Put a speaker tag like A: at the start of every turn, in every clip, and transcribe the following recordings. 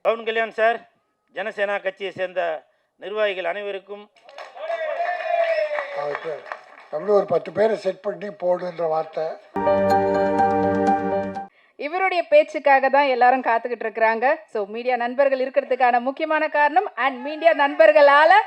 A: Pawan Kalyan sir, Janasena கட்சியை சேர்ந்த நிர்வாகிகள் அனைவருக்கும்
B: அப்படி ஒரு 10 பேரை செட் பண்ணி போடுன்ற வார்த்தை.
C: இவருடைய பேச்சுக்காக தான் எல்லாரும் காத்துக்கிட்டு இருக்கிறாங்க. ஸோ மீடியா நண்பர்கள் இருக்கிறதுக்கான முக்கியமான காரணம் அண்ட் மீடியா நண்பர்களால்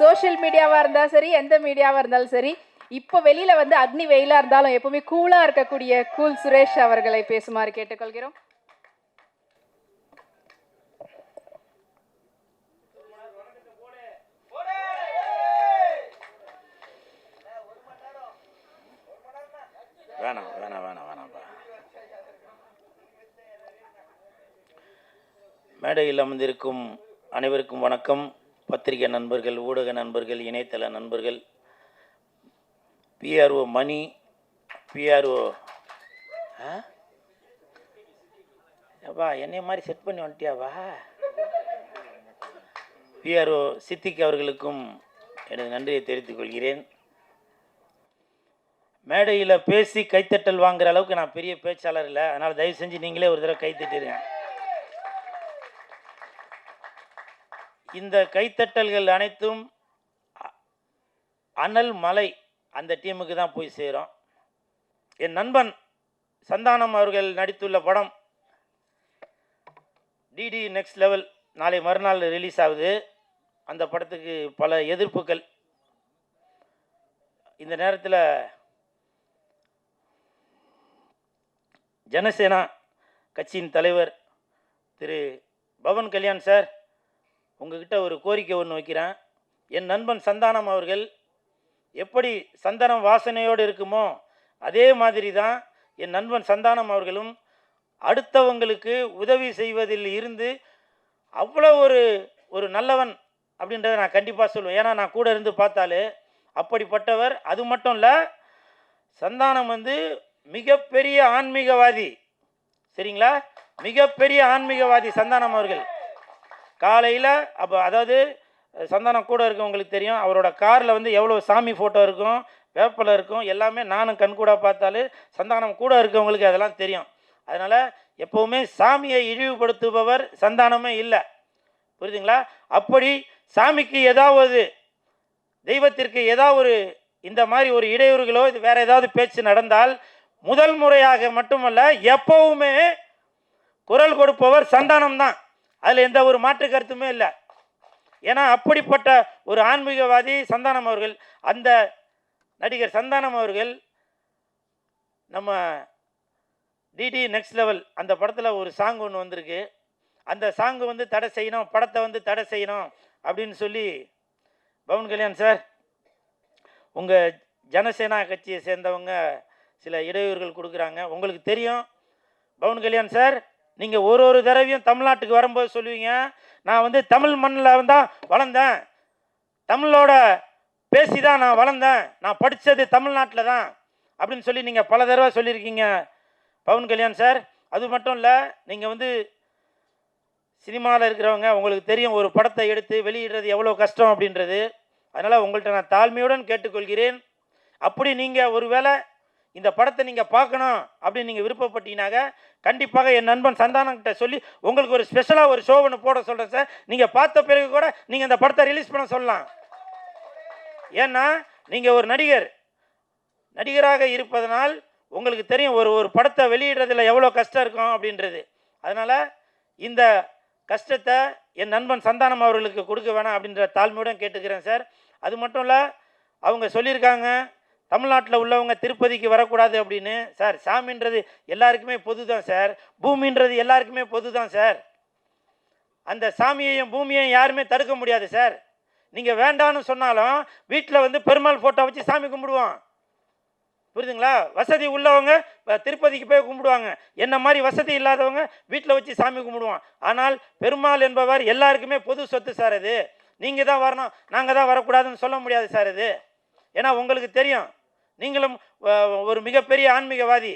C: சோஷியல் மீடியாவாக இருந்தாலும் சரி, எந்த மீடியாவாக இருந்தாலும் சரி, இப்போ வெளியில் வந்து அக்னி வெயிலாக இருந்தாலும் எப்பவுமே கூலாக இருக்கக்கூடிய கூல் சுரேஷ் அவர்களை பேசுமாறு கேட்டுக்கொள்கிறோம்.
A: வேணாம் வேணாம் வேணாம் வேணாம்ப்பா. மேடையில் அமர்ந்திருக்கும் அனைவருக்கும் வணக்கம். பத்திரிகை நண்பர்கள், ஊடக நண்பர்கள், இணையதள நண்பர்கள், பிஆர்ஓ மணி, பிஆர்ஓ வா என்னைய மாதிரி செட் பண்ணி வந்துட்டியாவா, பிஆர்ஓ சித்திக் அவர்களுக்கும் எனது நன்றியை தெரிவித்துக் கொள்கிறேன். மேடையில் பேசி கைத்தட்டல் வாங்குற அளவுக்கு நான் பெரிய பேச்சாளர் இல்லை, அதனால் தயவு செஞ்சு நீங்களே ஒரு தடவை கைத்தட்டிடுங்க. இந்த கைத்தட்டல்கள் அனைத்தும் அனல் மலை அந்த டீமுக்கு தான் போய் சேரும். என் நண்பன் சந்தானம் அவர்கள் நடித்துள்ள படம் டிடி நெக்ஸ்ட் லெவல் நாளை மறுநாள் ரிலீஸ் ஆகுது. அந்த படத்துக்கு பல எதிர்ப்புகள். இந்த நேரத்தில் ஜனசேனா கட்சியின் தலைவர் திரு பவன் கல்யாண் சார், உங்ககிட்ட ஒரு கோரிக்கை ஒன்று வைக்கிறேன். என் நண்பன் சந்தானம் அவர்கள் எப்படி சந்தனம் வாசனையோடு இருக்குமோ அதே மாதிரி தான் என் நண்பன் சந்தானம் அவர்களும் அடுத்தவங்களுக்கு உதவி செய்வதில் இருந்து அவ்வளோ ஒரு நல்லவன் அப்படின்றத நான் கண்டிப்பாக சொல்லுவேன். ஏன்னா நான் கூட இருந்து பார்த்தாலே அப்படிப்பட்டவர். அது மட்டும் இல்லை, சந்தானம் வந்து மிகப்பெரிய ஆன்மீகவாதி. சரிங்களா? மிகப்பெரிய ஆன்மீகவாதி சந்தானம் அவர்கள். காலையில் அதாவது சந்தானம் கூட இருக்கவங்களுக்கு தெரியும், அவரோட காரில் வந்து எவ்வளோ சாமி ஃபோட்டோ இருக்கும், வேப்பலை இருக்கும், எல்லாமே நானும் கண்கூட பார்த்தாலே சந்தானம் கூட இருக்கவங்களுக்கு அதெல்லாம் தெரியும். அதனால் எப்போவுமே சாமியை இழிவுபடுத்துபவர் சந்தானமே இல்லை. புரியுதுங்களா? அப்படி சாமிக்கு ஏதாவது, தெய்வத்திற்கு ஏதாவது இந்த மாதிரி ஒரு இடையூறுகளோ இது வேறு ஏதாவது பேச்சு நடந்தால் முதல் முறையாக மட்டுமல்ல எப்போவுமே குரல் கொடுப்பவர் சந்தானம் தான். அதில் எந்த ஒரு மாற்று கருத்துமே இல்லை. ஏன்னா அப்படிப்பட்ட ஒரு ஆன்மீகவாதி சந்தானம் அவர்கள். அந்த நடிகர் சந்தானம் அவர்கள் நம்ம டிடி நெக்ஸ்ட் லெவல் அந்த படத்தில் ஒரு சாங் ஒன்று வந்திருக்கு. அந்த சாங்கு வந்து தடை செய்யணும், படத்தை வந்து தடை செய்யணும் அப்படின்னு சொல்லி பவன் கல்யாண் சார், உங்கள் ஜனசேனா கட்சியை சேர்ந்தவங்க சில இடையூறுகள் கொடுக்குறாங்க. உங்களுக்கு தெரியும் பவன் கல்யாண் சார், நீங்கள் ஒரு தடவையும் தமிழ்நாட்டுக்கு வரும்போது சொல்லுவீங்க, நான் வந்து தமிழ் மண்ணில் தான் வளர்ந்தேன், தமிழோட பேசி தான் நான் வளர்ந்தேன், நான் படித்தது தமிழ்நாட்டில் தான் அப்படின்னு சொல்லி நீங்கள் பல தடவை சொல்லியிருக்கீங்க பவன் கல்யாண் சார். அது மட்டும் இல்லை, நீங்கள் வந்து சினிமாவில் இருக்கிறவங்க, உங்களுக்கு தெரியும் ஒரு படத்தை எடுத்து வெளியிடுறது எவ்வளோ கஷ்டம் அப்படின்றது. அதனால் உங்கள்கிட்ட நான் தாழ்மையுடன் கேட்டுக்கொள்கிறேன். அப்படி நீங்கள் ஒருவேளை இந்த படத்தை நீங்கள் பார்க்கணும் அப்படின்னு நீங்கள் விருப்பப்பட்டீங்கன்னாக்க கண்டிப்பாக என் நண்பன் சந்தானங்கிட்ட சொல்லி உங்களுக்கு ஒரு ஸ்பெஷலாக ஒரு ஷோ ஒன்று போட சொல்கிறேன் சார். நீங்கள் பார்த்த பிறகு கூட நீங்கள் இந்த படத்தை ரிலீஸ் பண்ண சொல்லலாம். ஏன்னா நீங்கள் ஒரு நடிகராக இருப்பதனால் உங்களுக்கு தெரியும் ஒரு படத்தை வெளியிடுறதுல எவ்வளோ கஷ்டம் இருக்கும் அப்படின்றது. அதனால் இந்த கஷ்டத்தை என் நண்பன் சந்தானம் அவர்களுக்கு கொடுக்க வேணாம் அப்படின்ற தாழ்மையுடன் கேட்டுக்கிறேன் சார். அது மட்டும் இல்லை, அவங்க சொல்லியிருக்காங்க தமிழ்நாட்டில் உள்ளவங்க திருப்பதிக்கு வரக்கூடாது அப்படின்னு. சார், சாமின்றது எல்லாருக்குமே பொது தான் சார், பூமின்றது எல்லாருக்குமே பொது தான் சார். அந்த சாமியையும் பூமியையும் யாருமே தடுக்க முடியாது சார். நீங்கள் வேண்டான்னு சொன்னாலும் வீட்டில் வந்து பெருமாள் ஃபோட்டோ வச்சு சாமி கும்பிடுவோம். புரியுதுங்களா? வசதி உள்ளவங்க திருப்பதிக்கு போய் கும்பிடுவாங்க, என்ன மாதிரி வசதி இல்லாதவங்க வீட்டில் வச்சு சாமி கும்பிடுவோம். ஆனால் பெருமாள் என்பவர் எல்லாருக்குமே பொது சொத்து சார். அது நீங்கள் தான் வரணும், நாங்கள் தான் வரக்கூடாதுன்னு சொல்ல முடியாது சார் இது. ஏன்னா உங்களுக்கு தெரியும், நீங்களும் ஒரு மிகப்பெரிய ஆன்மீகவாதி.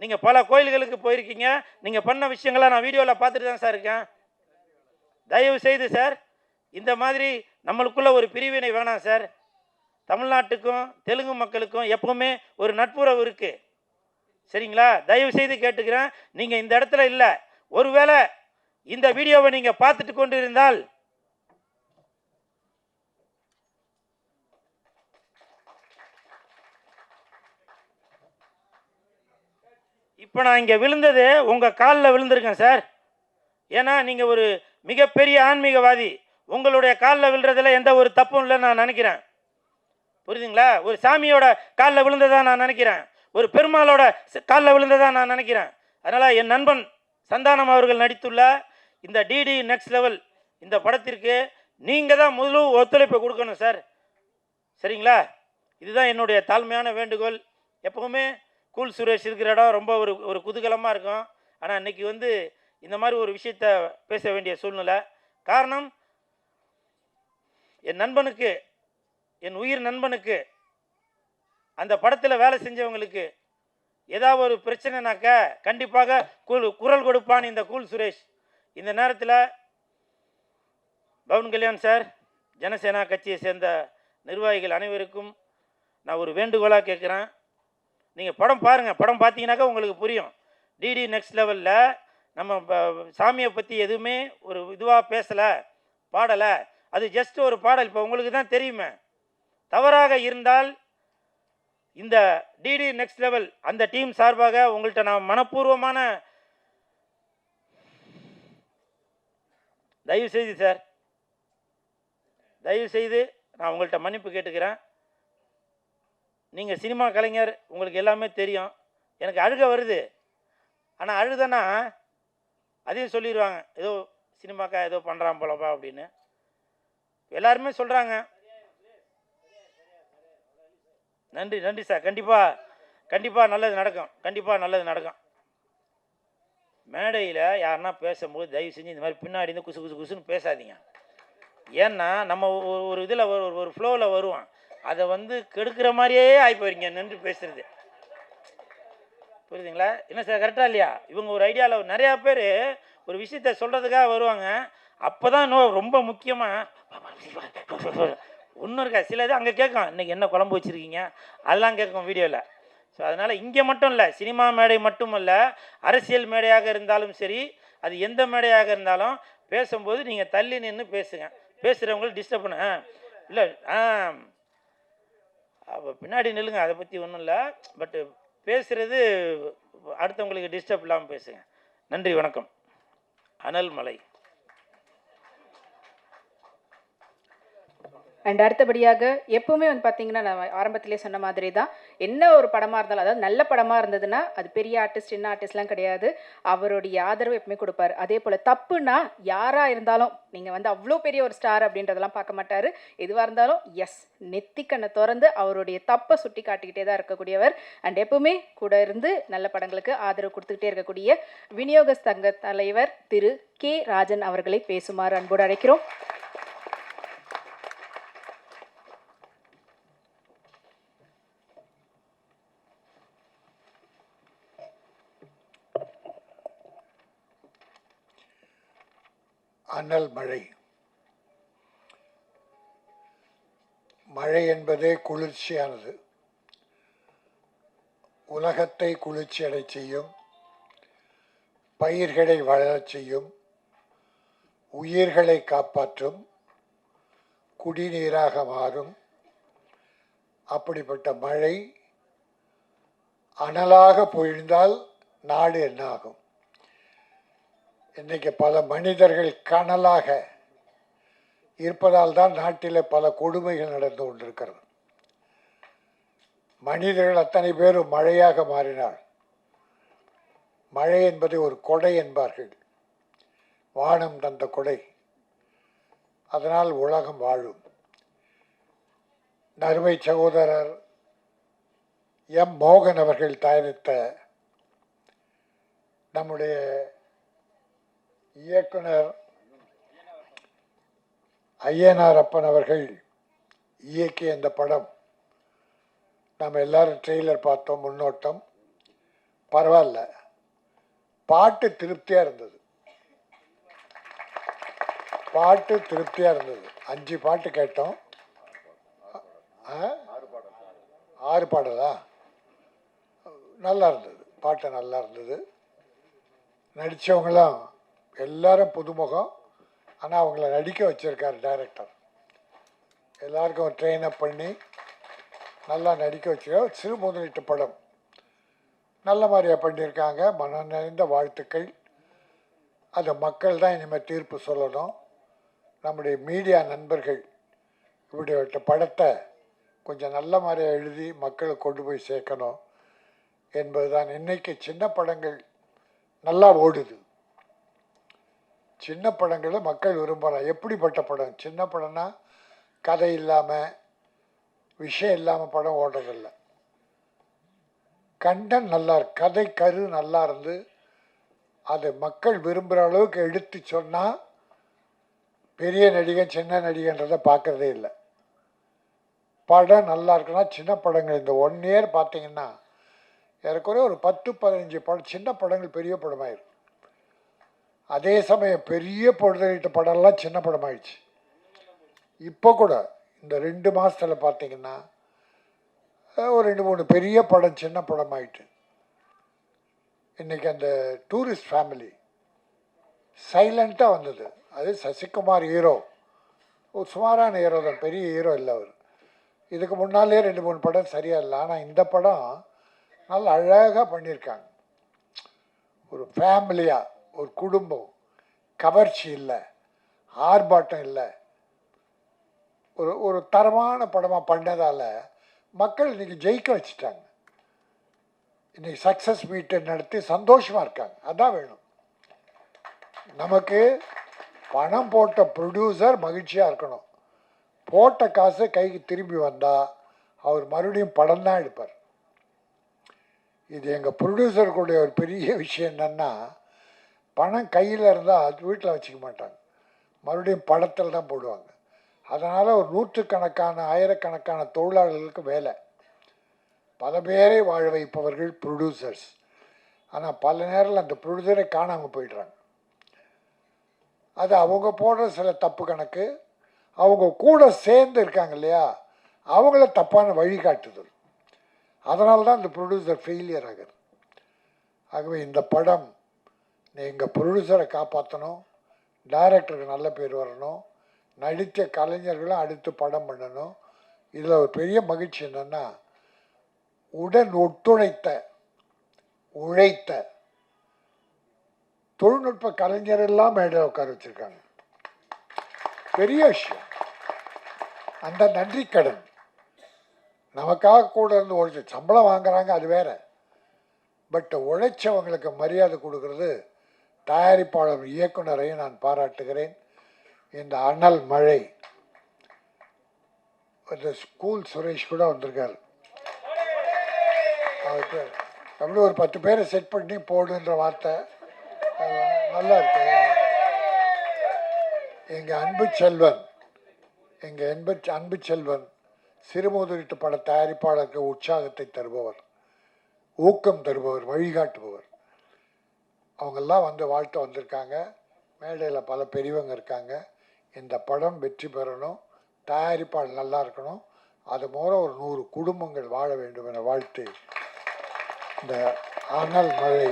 A: நீங்கள் பல கோயில்களுக்கு போயிருக்கீங்க, நீங்கள் பண்ண விஷயங்களை நான் வீடியோவில் பார்த்துட்டு தான் சார் இருக்கேன். தயவு செய்து சார், இந்த மாதிரி நம்மளுக்குள்ள ஒரு பிரிவினை வேணாம் சார். தமிழ்நாட்டுக்கும் தெலுங்கு மக்களுக்கும் எப்பவுமே ஒரு நட்புறவு இருக்குது. சரிங்களா? தயவு செய்து கேட்டுக்கிறேன். நீங்கள் இந்த இடத்துல இல்லை, ஒருவேளை இந்த வீடியோவை நீங்க பார்த்துட்டு கொண்டு இருந்தால் இப்போ நான் இங்கே விழுந்தது உங்கள் காலில் விழுந்திருக்கேன் சார். ஏன்னா நீங்கள் ஒரு மிகப்பெரிய ஆன்மீகவாதி. உங்களுடைய காலில் விழுறதுல எந்த ஒரு தப்பும் இல்லைன்னு நான் நினைக்கிறேன். புரியுதுங்களா? ஒரு சாமியோட காலில் விழுந்ததா நான் நினைக்கிறேன். ஒரு பெருமாளோட காலில் விழுந்ததா நான் நினைக்கிறேன். அதனால் என் நண்பன் சந்தானம் அவர்கள் நடித்துள்ள இந்த டிடி நெக்ஸ்ட் லெவல் இந்த படத்திற்கு நீங்கள் தான் முழு ஒத்துழைப்பை கொடுக்கணும் சார். சரிங்களா? இதுதான் என்னுடைய தாழ்மையான வேண்டுகோள். எப்போவுமே கூல் சுரேஷ் இருக்கிற இடம் ரொம்ப ஒரு குதூகலமாக இருக்கும். ஆனால் இன்றைக்கி வந்து இந்த மாதிரி ஒரு விஷயத்த பேச வேண்டிய சூழ்நிலை. காரணம், என் நண்பனுக்கு, என் உயிர் நண்பனுக்கு, அந்த படத்தில் வேலை செஞ்சவங்களுக்கு ஏதாவது ஒரு பிரச்சனைனாக்கா கண்டிப்பாக குரல் கொடுப்பான் இந்த கூல் சுரேஷ். இந்த நேரத்தில் பவன் கல்யாண் சார், ஜனசேனா கட்சியை சேர்ந்த நிர்வாகிகள் அனைவருக்கும் நான் ஒரு வேண்டுகோளாக கேட்குறேன். நீங்கள் படம் பாருங்கள். படம் பார்த்தீங்கன்னாக்கா உங்களுக்கு புரியும். டிடி நெக்ஸ்ட் லெவலில் நம்ம சாமியை பற்றி எதுவுமே ஒரு இதுவாக பேசலை, பாடலை. அது ஜஸ்ட் ஒரு பாடல். இப்போ உங்களுக்கு தான் தெரியுமே. தவறாக இருந்தால் இந்த டிடி நெக்ஸ்ட் லெவல் அந்த டீம் சார்பாக உங்கள்கிட்ட நான் மனப்பூர்வமான தயவுசெய்து சார், தயவுசெய்து நான் உங்கள்கிட்ட மன்னிப்பு கேட்டுக்கிறேன். நீங்கள் சினிமா கலைஞர், உங்களுக்கு எல்லாமே தெரியும். எனக்கு அழுக வருது. ஆனால் அழுதனா அதையும் சொல்லிடுவாங்க, ஏதோ சினிமாக்கா ஏதோ பண்ணுறான் போலப்பா அப்படின்னு எல்லாருமே சொல்கிறாங்க. நன்றி நன்றி சார். கண்டிப்பாக நல்லது நடக்கும். கண்டிப்பாக நல்லது நடக்கும். மேடையில் யாருன்னா பேசும்போது தயவு செஞ்சு இந்த மாதிரி பின்னாடி இருந்து குசு குசு குசுன்னு பேசாதீங்க. ஏன்னா நம்ம ஒரு இதில் ஒரு ஃப்ளோவில் வருவோம். அதை வந்து கெடுக்கிற மாதிரியே ஆகி போயிருங்க நின்று பேசுகிறது. புரியுதுங்களா? என்ன சார், கரெக்டாக இல்லையா? இவங்க ஒரு ஐடியாவில் நிறையா பேர் ஒரு விஷயத்த சொல்கிறதுக்காக வருவாங்க. அப்போ தான் இன்னும் ரொம்ப முக்கியமாக ஒன்றும் இருக்கா, சில இது அங்கே கேட்கும், இன்றைக்கி என்ன குழம்பு வச்சுருக்கீங்க, அதெல்லாம் கேட்கும் வீடியோவில். ஸோ அதனால் இங்கே மட்டும் இல்லை, சினிமா மேடை மட்டும் இல்லை, அரசியல் மேடையாக இருந்தாலும் சரி, அது எந்த மேடையாக இருந்தாலும் பேசும்போது நீங்கள் தள்ளி நின்று பேசுங்க. பேசுகிறவங்களுக்கு டிஸ்டர்ப் பண்ண இல்லை, பின்னாடி நில்லுங்க, அதை பற்றி ஒன்றும் இல்லை. பட்டு பேசுகிறது அடுத்தவங்களுக்கு டிஸ்டர்ப் இல்லாமல் பேசுங்க. நன்றி, வணக்கம். அனல் மலை.
C: அண்ட் அடுத்தபடியாக எப்பவுமே வந்து பார்த்தீங்கன்னா, நான் ஆரம்பத்திலே சொன்ன மாதிரி தான், என்ன ஒரு படமாக இருந்தாலும், அதாவது நல்ல படமாக இருந்ததுன்னா அது பெரிய ஆர்டிஸ்ட் சின்ன ஆர்டிஸ்ட்லாம் கிடையாது, அவருடைய ஆதரவு எப்பவுமே கொடுப்பாரு. அதே போல் தப்புனா யாராக இருந்தாலும், நீங்கள் வந்து அவ்வளோ பெரிய ஒரு ஸ்டார் அப்படின்றதெல்லாம் பார்க்க மாட்டார். எதுவாக இருந்தாலும் எஸ் நெத்திக்கண்ணை திறந்து அவருடைய தப்பை சுட்டி காட்டிக்கிட்டே தான் இருக்கக்கூடியவர். அண்ட் எப்பவுமே கூட இருந்து நல்ல படங்களுக்கு ஆதரவு கொடுத்துக்கிட்டே இருக்கக்கூடிய விநியோக சங்க தலைவர் திரு கே ராஜன் அவர்களை பேசுமாறு அன்போடு அழைக்கிறோம்.
B: அனல் மழை. மழை என்பதே குளிர்ச்சியானது. உலகத்தை குளிர்ச்சியடை செய்யும், பயிர்களை வளரச் செய்யும், உயிர்களை காப்பாற்றும், குடிநீராக மாறும். அப்படிப்பட்ட மழை அனலாக பொழிந்தால் நாடு என்னாகும்? இன்றைக்கு பல மனிதர்கள் கனலாக இருப்பதால் தான் நாட்டில் பல கொடுமைகள் நடந்து கொண்டிருக்கிறது. மனிதர்கள் அத்தனை பேரும் மழையாக மாறினார். மழை என்பதை ஒரு கொடை என்பார்கள். வானம் தந்த கொடை. அதனால் உலகம் வாழும். நறுமை சகோதரர் எம் மோகன் அவர்கள் தயாரித்த நம்முடைய இயக்குனர் ஐயனார் அப்பன் அவர்கள் இயக்கிய இந்த படம், நம்ம எல்லாரும் ட்ரெய்லர் பார்த்தோம், முன்னோட்டம் பரவாயில்ல. பாட்டு திருப்தியாக இருந்தது. 5 பாட்டு கேட்டோம். 6 பாடலா? நல்லா இருந்தது. பாட்டு நல்லா இருந்தது. நடித்தவங்களாம் எல்லாரும் புதுமுகம். ஆனால் அவங்கள நடிக்க வச்சுருக்கார் டைரக்டர். எல்லாருக்கும் ட்ரெயின் அப் பண்ணி நல்லா நடிக்க வச்சுருக்கார். சிறு முதலீட்டு படம் நல்ல மாதிரியாக பண்ணியிருக்காங்க. மனம் நிறைந்த வாழ்த்துக்கள். அது மக்கள் தான் இனிமேல் தீர்ப்பு சொல்லணும். நம்முடைய மீடியா நண்பர்கள் இப்படிப்பட்ட படத்தை கொஞ்சம் நல்ல மாதிரியாக எழுதி மக்களுக்கு கொண்டு போய் சேர்க்கணும் என்பது தான். இன்றைக்கி சின்ன படங்கள் நல்லா ஓடுது. சின்ன படங்களை மக்கள் விரும்புகிறாங்க. எப்படிப்பட்ட படம்? சின்ன படம்னா கதை இல்லாமல் விஷயம் இல்லாமல் படம் ஓடுறதில்ல. கண்டன் நல்லா இருக்கு, கதை கரு நல்லா இருந்து அதை மக்கள் விரும்புகிற அளவுக்கு எடுத்து சொன்னால் பெரிய நடிகன் சின்ன நடிகன்றதை பார்க்குறதே இல்லை. படம் நல்லா இருக்குன்னா சின்ன படங்கள் இந்த 1 இயர் பார்த்தீங்கன்னா ஏறக்குறைய ஒரு 10-15 படம் சின்ன படங்கள் பெரிய படமாயிருக்கு. அதே சமயம் பெரிய பொழுதுகிட்ட படம்லாம் சின்ன படமாயிடுச்சு. இப்போ கூட இந்த 2 மாதத்தில் பார்த்தீங்கன்னா ஒரு 2-3 பெரிய படம் சின்ன படமாயிட்டு. இன்றைக்கி அந்த டூரிஸ்ட் ஃபேமிலி சைலண்ட்டாக வந்தது. அது சசிகுமார் ஹீரோ, ஒரு சுமாரான ஹீரோ தான், பெரிய ஹீரோ இல்லை அவர். இதுக்கு முன்னாலே 2-3 படம் சரியாக இல்லை. ஆனால் இந்த படம் நல்லா அழகாக பண்ணியிருக்காங்க. ஒரு ஃபேமிலியாக, ஒரு குடும்பம், கவர்ச்சி இல்லை, ஆர்ப்பாட்டம் இல்லை, ஒரு தரமான படமாக பண்ணதால் மக்கள் இன்றைக்கி ஜெயிக்க வச்சுட்டாங்க. இன்றைக்கி சக்ஸஸ் மீட்டை நடத்தி சந்தோஷமாக இருக்காங்க. அதான் வேணும் நமக்கு. பணம் போட்ட ப்ரொடியூசர் மகிழ்ச்சியாக இருக்கணும். போட்ட காசு கைக்கு திரும்பி வந்தால் அவர் மறுபடியும் படம் தான் எடுப்பார். இது எங்கள் ப்ரொடியூசருக்குடைய ஒரு பெரிய விஷயம் என்னென்னா, பணம் கையில் இருந்தால் அது வீட்டில் வச்சுக்க மாட்டாங்க, மறுபடியும் படத்தில் தான் போடுவாங்க. அதனால் ஒரு 100கணக்கான 1000கணக்கான தொழிலாளர்களுக்கு வேலை. பல பேரை வாழ வைப்பவர்கள் ப்ரொடியூசர்ஸ். ஆனால் பல நேரத்தில் அந்த ப்ரொடியூசரை காணாமல் போயிடுறாங்க. அது அவங்க போடுற சில தப்பு கணக்கு, அவங்க கூட சேர்ந்து இருக்காங்க இல்லையா, அவங்கள தப்பான வழிகாட்டுதல். அதனால தான் இந்த ப்ரொடியூசர் ஃபெயிலியர் ஆகுது. ஆகவே இந்த படம் எங்கள் ப்ரொடியூசரை காப்பாற்றணும், டைரக்டருக்கு நல்ல பேர் வரணும், நடித்த கலைஞர்களும் அடுத்து படம் பண்ணணும். இதில் ஒரு பெரிய மகிழ்ச்சி என்னென்னா, உடன் ஒத்துழைத்த உழைத்த தொழில்நுட்ப கலைஞர் எல்லாம் மேடையில் உட்கார வச்சுருக்காங்க. பெரிய விஷயம். அந்த நன்றி கடன் நமக்காக கூட இருந்து உழைச்சி சம்பளம் வாங்குறாங்க, அது வேற. பட் உழைச்சவங்களுக்கு மரியாதை கொடுக்கறது தயாரிப்பாளர் இயக்குனரையும் நான் பாராட்டுகிறேன். இந்த அனல் மழை, இந்த ஸ்கூல் சுரேஷ் கூட வந்திருக்காரு. அவருக்கு அப்படி ஒரு 10 பேரை செட் பண்ணி போடுன்ற வார்த்தை நல்லா இருக்கு. எங்கள் அன்பு செல்வன் சிறுமுதலீட்டு பட தயாரிப்பாளருக்கு உற்சாகத்தை தருபவர், ஊக்கம் தருபவர், வழிகாட்டுபவர். அவங்கெல்லாம் வந்து வாழ்த்து வந்திருக்காங்க. மேடையில் பல பெரியவங்க இருக்காங்க. இந்த படம் வெற்றி பெறணும், தயாரிப்பாளர் நல்லா இருக்கணும், அது மூலம் ஒரு 100 குடும்பங்கள் வாழ வேண்டும் என வாழ்த்து இந்த அனல் மழை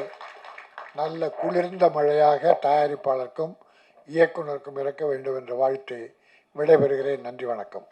B: நல்ல குளிர்ந்த மழையாக தயாரிப்பாளருக்கும் இயக்குனருக்கும் இருக்க வேண்டும் என்ற வாழ்த்து விடைபெறுகிறேன். நன்றி, வணக்கம்.